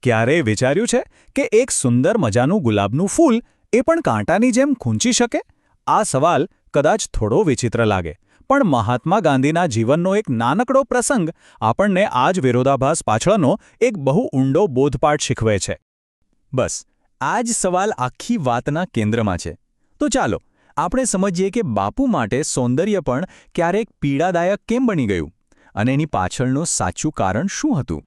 ક્યારેય વિચાર્યું છે કે એક સુંદર મજાનું ગુલાબનું ફૂલ એ પણ કાંટાની જેમ ખૂંચી શકે? આ સવાલ કદાચ થોડો વિચિત્ર લાગે, પણ મહાત્મા ગાંધીના જીવનનો એક નાનકડો પ્રસંગ આપણને આ જ વિરોધાભાસ પાછળનો એક બહુ ઊંડો બોધપાઠ શીખવે છે. બસ આ જ સવાલ આખી વાતના કેન્દ્રમાં છે. તો ચાલો આપણે સમજીએ કે બાપુ માટે સૌંદર્ય પણ ક્યારેક પીડાદાયક કેમ બની ગયું, અને એની પાછળનું સાચું કારણ શું હતું.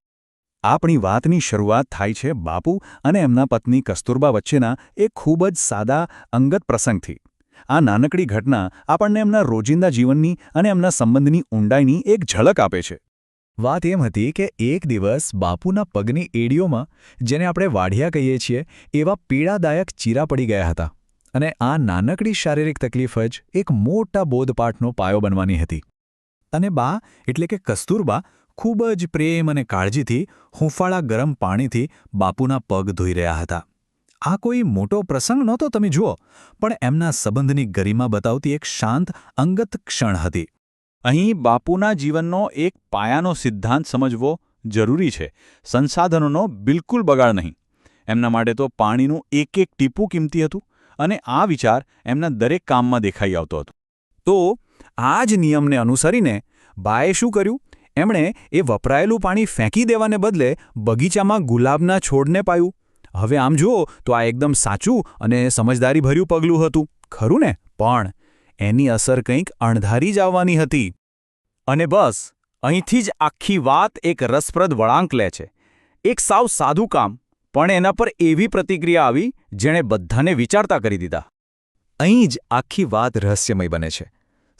આપણી વાતની શરૂઆત થાય છે બાપુ અને એમના પત્ની કસ્તુરબા વચ્ચેના એક ખૂબ જ સાદા, અંગત પ્રસંગથી. આ નાનકડી ઘટના આપણને એમના રોજિંદા જીવનની અને એમના સંબંધની ઊંડાઈની એક ઝલક આપે છે. વાત એમ હતી કે એક દિવસ બાપુના પગની એડીઓમાં, જેને આપણે વાઢિયા કહીએ છીએ, એવા પીડાદાયક ચીરા પડી ગયા હતા, અને આ નાનકડી શારીરિક તકલીફ જ એક મોટા બોધપાઠનો પાયો બનવાની હતી. અને બા એટલે કે કસ્તુરબા ખૂબ જ પ્રેમ અને કાળજીથી હૂંફાળા ગરમ પાણીથી બાપુના પગ ધોઈ રહ્યા હતા. આ કોઈ મોટો પ્રસંગ નહોતો, તમે જુઓ, પણ એમના સંબંધની ગરિમા બતાવતી એક શાંત, અંગત ક્ષણ હતી. અહીં બાપુના જીવનનો એક પાયાનો સિદ્ધાંત સમજવો જરૂરી છે. સંસાધનોનો બિલકુલ બગાડ નહીં. એમના માટે તો પાણીનું એક એક ટીપું કિંમતી હતું, અને આ વિચાર એમના દરેક કામમાં દેખાઈ આવતો હતો. તો આ જ નિયમને અનુસરીને બાએ શું કર્યું? એમણે એ વપરાયેલું પાણી ફેંકી દેવાને બદલે બગીચામાં ગુલાબના છોડને પાયું. હવે આમ જુઓ તો આ એકદમ સાચું અને સમજદારીભર્યું પગલું હતું, ખરું ને? પણ એની અસર કંઈક અણધારી જ આવવાની હતી. અને બસ અહીંથી જ આખી વાત એક રસપ્રદ વળાંક લે છે. એક સાવ સાદું કામ, પણ એના પર એવી પ્રતિક્રિયા આવી જેણે બધાને વિચારતા કરી દીધા. અહીં જ આખી વાત રહસ્યમય બને છે.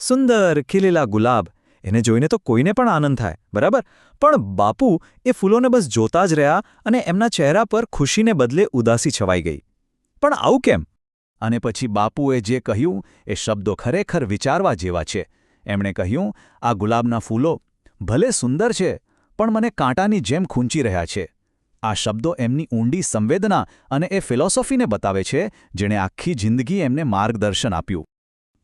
સુંદર ખીલેલા ગુલાબ, એને જોઈને તો કોઈને પણ આનંદ થાય, બરાબર? પણ બાપુ એ ફૂલોને બસ જોતા જ રહ્યા, અને એમના ચહેરા પર ખુશીને બદલે ઉદાસી છવાઈ ગઈ. પણ આવું કેમ? અને પછી બાપુએ જે કહ્યું એ શબ્દો ખરેખર વિચારવા જેવા છે. એમણે કહ્યું, આ ગુલાબના ફૂલો ભલે સુંદર છે, પણ મને કાંટાની જેમ ખૂંચી રહ્યા છે. આ શબ્દો એમની ઊંડી સંવેદના અને એ ફિલોસોફીને બતાવે છે જેણે આખી જિંદગી એમને માર્ગદર્શન આપ્યું.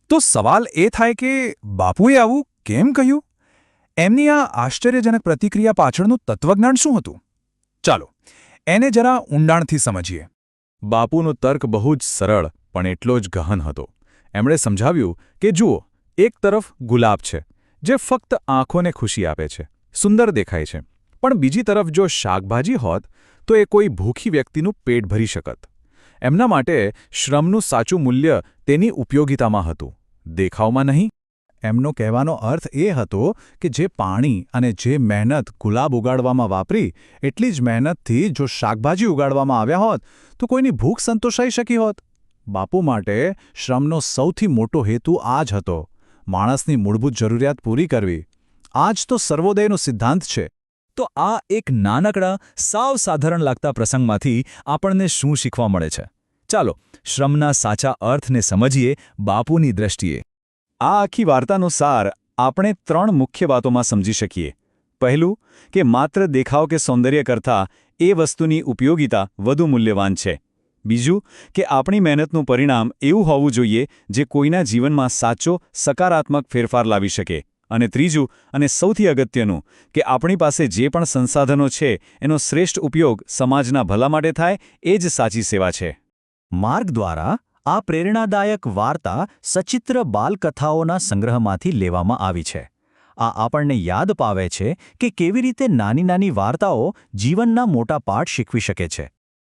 તો સવાલ એ થાય કે બાપુએ આવું કેમ કહ્યું? એમની આ આશ્ચર્યજનક પ્રતિક્રિયા પાછળનું તત્વજ્ઞાન શું હતું? ચાલો એને જરા ઊંડાણથી સમજીએ. બાપુનો તર્ક બહુ જ સરળ પણ એટલો જ ગહન હતો. એમણે સમજાવ્યું કે જુઓ, એક તરફ ગુલાબ છે જે ફક્ત આંખોને ખુશી આપે છે, સુંદર દેખાય છે, પણ બીજી તરફ જો શાકભાજી હોત તો એ કોઈ ભૂખી વ્યક્તિનું પેટ ભરી શકત. એમના માટે શ્રમનું સાચું મૂલ્ય તેની ઉપયોગિતામાં હતું, દેખાવમાં નહીં. એમનો કહેવાનો અર્થ એ હતો કે જે પાણી અને જે મહેનત ગુલાબ ઉગાડવામાં વાપરી, એટલી જ મહેનતથી જો શાકભાજી ઉગાડવામાં આવ્યા હોત તો કોઈની ભૂખ સંતોષાઈ શકી હોત. બાપુ માટે શ્રમનો સૌથી મોટો હેતુ આ જ હતો, માણસની મૂળભૂત જરૂરિયાત પૂરી કરવી. આ જ તો સર્વોદયનો સિદ્ધાંત છે. તો આ એક નાનકડા, સાવ સાધારણ લાગતા પ્રસંગમાંથી આપણને શું શીખવા મળે છે? ચાલો શ્રમના સાચા અર્થને સમજીએ બાપુની દ્રષ્ટિએ. આ આખી વાર્તાનો સાર આપણે 3 મુખ્ય વાતોમાં સમજી શકીએ. પહેલું, કે માત્ર દેખાવ કે સૌંદર્ય કરતાં એ વસ્તુની ઉપયોગિતા વધુ મૂલ્યવાન છે. બીજું, કે આપણી મહેનતનું પરિણામ એવું હોવું જોઈએ જે કોઈના જીવનમાં સાચો, સકારાત્મક ફેરફાર લાવી શકે. અને ત્રીજું, અને સૌથી અગત્યનું, કે આપણી પાસે જે પણ સંસાધનો છે એનો શ્રેષ્ઠ ઉપયોગ સમાજના ભલા માટે થાય, એ જ સાચી સેવા છે. માર્ગ દ્વારા આ પ્રેરણાદાયક વાર્તા સચિત્ર બાલકથાઓના સંગ્રહમાંથી લેવામાં આવી છે. આ આપણને યાદ પાવે છે કે કેવી રીતે નાની નાની વાર્તાઓ જીવનના મોટા પાઠ શીખવી શકે છે.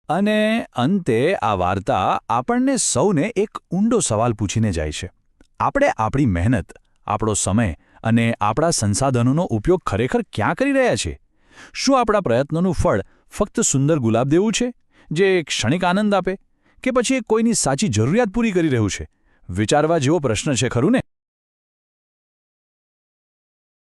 અને અંતે આ વાર્તા આપણને સૌને એક ઊંડો સવાલ પૂછીને જાય છે. આપણે આપણી મહેનત, આપણો સમય અને આપણા સંસાધનોનો ઉપયોગ ખરેખર ક્યાં કરી રહ્યા છીએ? શું આપણા પ્રયત્નોનું ફળ ફક્ત સુંદર ગુલાબ દેવું છે, જે ક્ષણિક આનંદ આપે, કે પછી કોઈની સાચી જરૂરિયાત પૂરી કરી રહ્યું છે? વિચારવા જેવો પ્રશ્ન છે, ખરું ને?